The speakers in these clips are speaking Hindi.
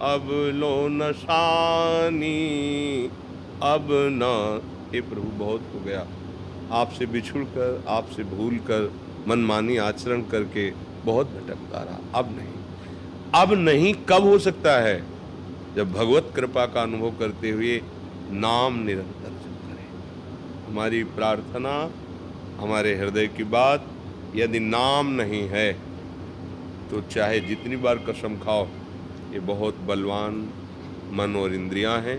अब लो न शानी अब न। हे प्रभु बहुत हो गया, आपसे बिछुड़ कर, आपसे भूल कर, मनमानी आचरण करके बहुत भटकता रहा। अब नहीं, अब नहीं कब हो सकता है? जब भगवत कृपा का अनुभव करते हुए नाम निरंतर जप करें। हमारी प्रार्थना, हमारे हृदय की बात, यदि नाम नहीं है तो चाहे जितनी बार कसम खाओ, ये बहुत बलवान मन और इंद्रियां हैं,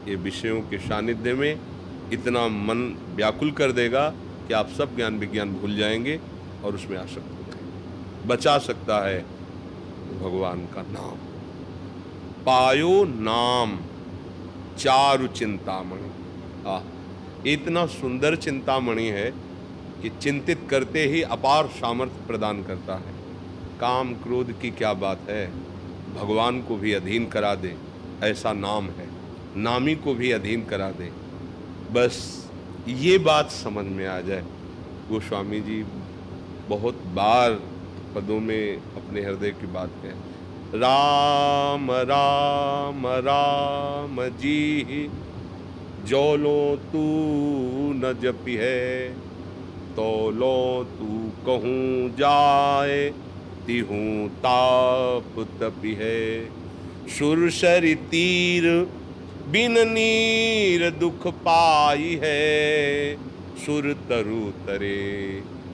ये विषयों के सानिध्य में इतना मन व्याकुल कर देगा कि आप सब ज्ञान विज्ञान भूल जाएंगे और उसमें आसक्त हो जाएंगे। बचा सकता है तो भगवान का नाम। पायो नाम चारु चिंतामणि। इतना सुंदर चिंतामणि है कि चिंतित करते ही अपार सामर्थ्य प्रदान करता है। काम क्रोध की क्या बात है, भगवान को भी अधीन करा दे, ऐसा नाम है। नामी को भी अधीन करा दे, बस ये बात समझ में आ जाए। गोस्वामी जी बहुत बार पदों में अपने हृदय की बात कहें, राम राम राम जी जो लो तू न जपी है, तो लो तू कहूँ जाए तिहूँ ताप तपी है। सुरसरि तीर बिन नीर दुख पाई है, सुर तरु तरे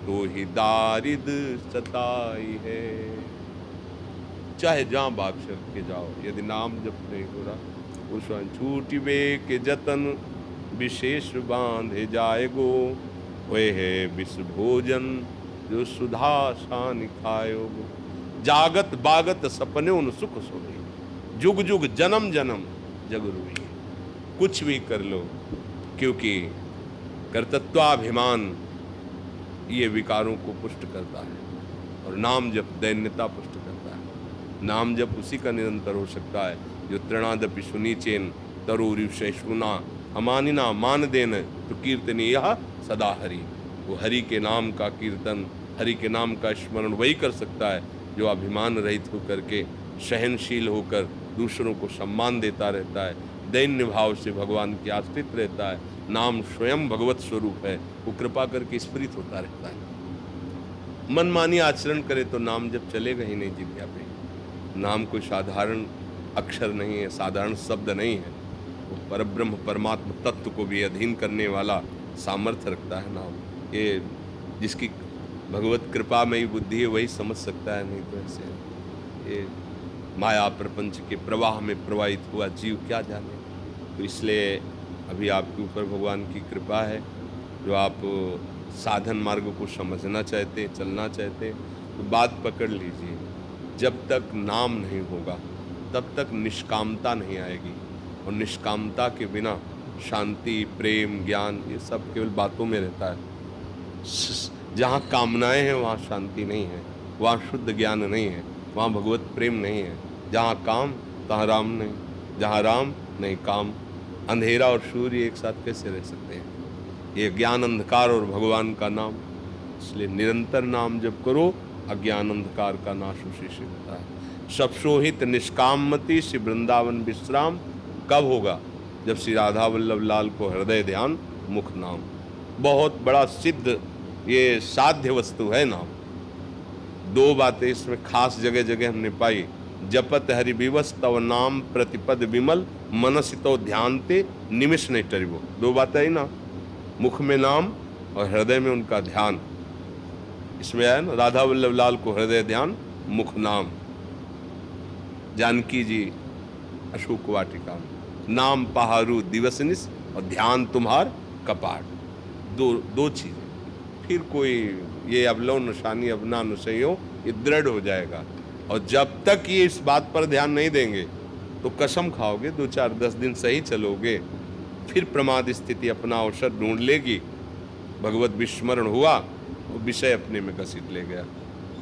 तो ही दारिद सताई है। चाहे जहाँ बाग चल के जाओ, यदि नाम जप नहीं हो रहा, उस छूटिबे के जतन विशेष बांधे जाएगो। वे है विष भोजन जो सुधा सान खायो। जागत बागत सपने उन सुख सोई, जुग जुग जन्म जन्म जग रोई। कुछ भी कर लो, क्योंकि कर्तृत्वाभिमान ये विकारों को पुष्ट करता है और नाम जप दैन्यता पुष्ट करता है। नाम जप उसी का निरंतर हो सकता है जो तृणादपि सुनीचेन तरुरिव सहिष्णुना अमानिना मान देन तो कीर्तनी यह सदा हरि। वो हरि के नाम का कीर्तन, हरि के नाम का स्मरण वही कर सकता है जो अभिमान रहित होकर के, सहनशील होकर दूसरों को सम्मान देता रहता है, दैन्य भाव से भगवान के आश्रित रहता है। नाम स्वयं भगवत स्वरूप है, वो कृपा करके स्फुरित होता रहता है। मनमानी आचरण करे तो नाम जब चलेगा ही नहीं जिभ्या पे। नाम कोई साधारण अक्षर नहीं है, साधारण शब्द नहीं है, वो परब्रह्म परमात्मा तत्व को भी अधीन करने वाला सामर्थ्य रखता है नाम। ये जिसकी भगवत कृपा में ही बुद्धि है वही समझ सकता है, नहीं तो ऐसे ये माया प्रपंच के प्रवाह में प्रवाहित हुआ जीव क्या जाने। तो इसलिए अभी आपके ऊपर भगवान की कृपा है, जो आप साधन मार्ग को समझना चाहते हैं, चलना चाहते हैं, तो बात पकड़ लीजिए। जब तक नाम नहीं होगा तब तक निष्कामता नहीं आएगी, और निष्कामता के बिना शांति, प्रेम, ज्ञान ये सब केवल बातों में रहता है। जहाँ कामनाएं हैं वहाँ शांति नहीं है, वहाँ शुद्ध ज्ञान नहीं है, वहाँ भगवत प्रेम नहीं है। जहाँ काम तहाँ राम नहीं, जहाँ राम नहीं काम। अंधेरा और सूर्य एक साथ कैसे रह सकते हैं? ये ज्ञान अंधकार और भगवान का नाम, इसलिए निरंतर नाम जप करो, अज्ञान अंधकार का नाश उसी से होता है। सब सोहित निष्कामति श्री वृंदावन विश्राम कब होगा? जब श्री राधा वल्लभ लाल को हृदय ध्यान मुख नाम। बहुत बड़ा सिद्ध ये साध्य वस्तु है नाम। दो बातें इसमें खास जगह जगह हमने पाई। जपत हरि विवस तव नाम प्रतिपद विमल, मनसितो ध्यानते निमिष नहीं टरिबो। दो बातें ही ना, मुख में नाम और हृदय में उनका ध्यान। इसमें आया ना, राधा वल्लभ लाल को हृदय ध्यान मुख नाम। जानकी जी अशोक वाटिका में, नाम पहारू दिवसनिस और ध्यान तुम्हार कपाट। दो चीजें। फिर कोई ये अवलव निशानी अवना नुसयो ये दृढ़ हो जाएगा। और जब तक ये इस बात पर ध्यान नहीं देंगे तो कसम खाओगे, 2-4-10 दिन सही चलोगे, फिर प्रमाद स्थिति अपना अवसर ढूंढ लेगी। भगवत विस्मरण हुआ वो विषय अपने में घसीट ले गया।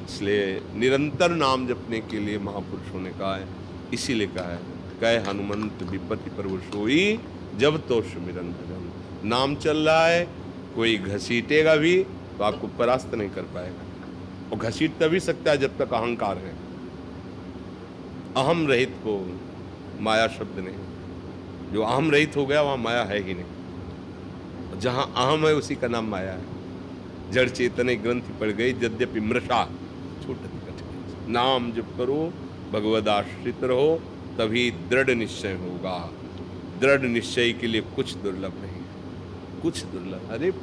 इसलिए निरंतर नाम जपने के लिए महापुरुषों ने कहा है, इसीलिए कहा है, कहे हनुमंत विपत्ति पर वो सोई जब तो सुमिरन भजन। नाम चल रहा है, कोई घसीटेगा भी तो आपको परास्त नहीं कर पाएगा। और घसीट तभी सकता है जब तक अहंकार है। अहम रहित को माया शब्द नहीं। जो अहम रहित हो गया वहाँ माया है ही नहीं। जहाँ अहम है उसी का नाम माया है। जड़ चेतन ग्रंथि पड़ गई यद्यपि मृषा छूटत कठिन। नाम जप करो, भगवद आश्रित रहो, तभी दृढ़ निश्चय होगा। दृढ़ निश्चय के लिए कुछ दुर्लभ नहीं है, कुछ दुर्लभ। अरे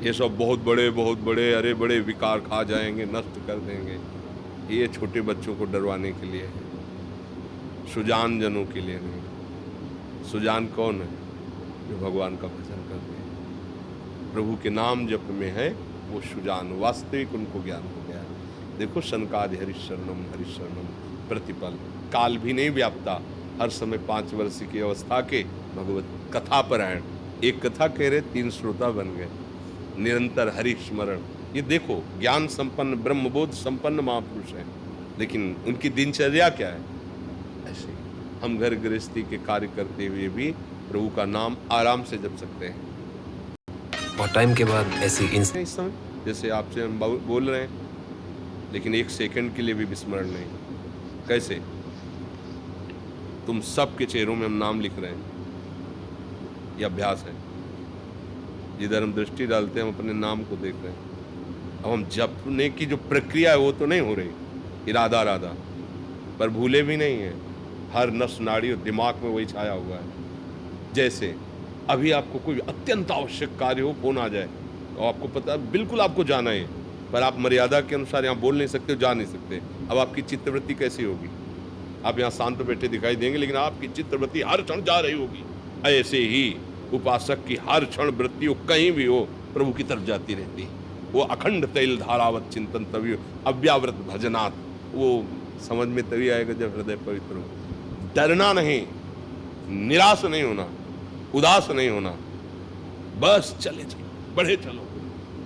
ये सब बहुत बड़े अरे बड़े विकार खा जाएंगे, नष्ट कर देंगे, ये छोटे बच्चों को डरवाने के लिए है, सुजान जनों के लिए नहीं। सुजान कौन है? जो भगवान का भजन करते हैं, प्रभु के नाम जप में है वो सुजान, वास्तविक उनको ज्ञान हो गया। देखो सनकादि हरिशरणम प्रतिपल, काल भी नहीं व्यापता, हर समय 5 वर्ष की अवस्था के भगवत कथा परायण। एक कथा कह रहे 3 श्रोता बन गए, निरंतर हरि स्मरण। ये देखो ज्ञान संपन्न ब्रह्मबोध संपन्न महापुरुष हैं, लेकिन उनकी दिनचर्या क्या है? ऐसे हम घर गृहस्थी के कार्य करते हुए भी प्रभु का नाम आराम से जप सकते हैं। और टाइम के बाद ऐसी इस समय जैसे आपसे हम बोल रहे हैं, लेकिन 1 सेकंड के लिए भी विस्मरण नहीं। कैसे? तुम सबके चेहरों में हम नाम लिख रहे हैं, ये अभ्यास है। जिधर हम दृष्टि डालते हैं हम अपने नाम को देख रहे हैं। अब हम जपने की जो प्रक्रिया है वो तो नहीं हो रही, इरादा राधा, पर भूले भी नहीं है। हर नस नाड़ी और दिमाग में वही छाया हुआ है। जैसे अभी आपको कोई अत्यंत आवश्यक कार्य हो, फोन आ जाए और आपको पता है बिल्कुल आपको जाना है, पर आप मर्यादा के अनुसार यहाँ बोल नहीं सकते, जा नहीं सकते। अब आपकी चित्तवृत्ति कैसी होगी? आप यहाँ शांत बैठे दिखाई देंगे, लेकिन आपकी चित्तवृत्ति हर क्षण जा रही होगी। ऐसे ही उपासक की हर क्षण वृत्ति हो, कहीं भी हो, प्रभु की तरफ जाती रहती है। वो अखंड तैल धारावत चिंतन तभी अव्यावृत भजनात्, वो समझ में तभी आएगा जब हृदय पवित्र हो। डरना नहीं, निराश नहीं होना, उदास नहीं होना, बस चले चलो, बढ़े चलो।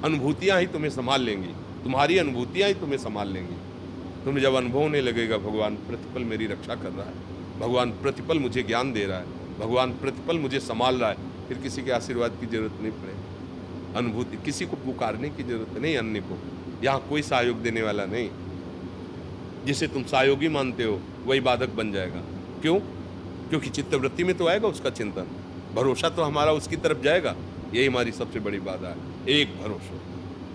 अनुभूतियां ही तुम्हें संभाल लेंगी, तुम्हारी अनुभूतियां ही तुम्हें संभाल लेंगी। तुम्हें जब अनुभव होने लगेगा भगवान प्रतिपल मेरी रक्षा कर रहा है, भगवान प्रतिपल मुझे ज्ञान दे रहा है, भगवान प्रतिपल मुझे संभाल रहा है, फिर किसी के आशीर्वाद की जरूरत नहीं पड़ेगी। अनुभूति, किसी को पुकारने की जरूरत नहीं, अन्य को। यहाँ कोई सहयोग देने वाला नहीं। जिसे तुम सहयोगी मानते हो वही बाधक बन जाएगा। क्यों? क्योंकि चित्तवृत्ति में तो आएगा उसका चिंतन, भरोसा तो हमारा उसकी तरफ जाएगा। यही हमारी सबसे बड़ी बाधा है। एक भरोसा,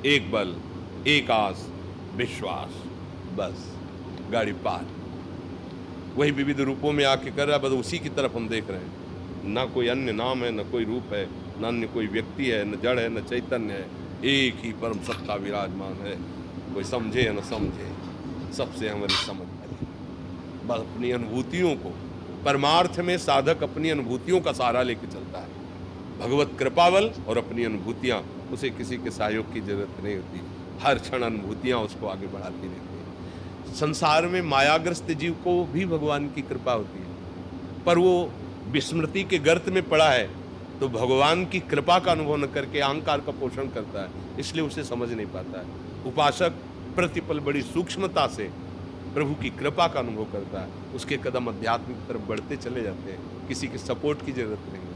एक बल, एक आस, विश्वास, बस गाड़ी पार। वही विविध रूपों में आके कर रहा है, बस उसी की तरफ हम देख रहे हैं। ना कोई अन्य नाम है, न कोई रूप है, न अन्य कोई व्यक्ति है, न जड़ है, न चैतन्य है। एक ही परम सत्ता विराजमान है। कोई समझे या न समझे, सबसे हमारी समझ है। बस अपनी अनुभूतियों को, परमार्थ में साधक अपनी अनुभूतियों का सहारा लेके चलता है। भगवत कृपावल और अपनी अनुभूतियाँ, उसे किसी के सहयोग की जरूरत नहीं होती। हर क्षण अनुभूतियाँ उसको आगे बढ़ाती रहती हैं। संसार में मायाग्रस्त जीव को भी भगवान की कृपा होती है, पर वो विस्मृति के गर्त में पड़ा है, तो भगवान की कृपा का अनुभव न करके अहंकार का पोषण करता है, इसलिए उसे समझ नहीं पाता है। उपासक प्रतिपल बड़ी सूक्ष्मता से प्रभु की कृपा का अनुभव करता है, उसके कदम आध्यात्मिक तरफ बढ़ते चले जाते हैं। किसी के सपोर्ट की जरूरत नहीं।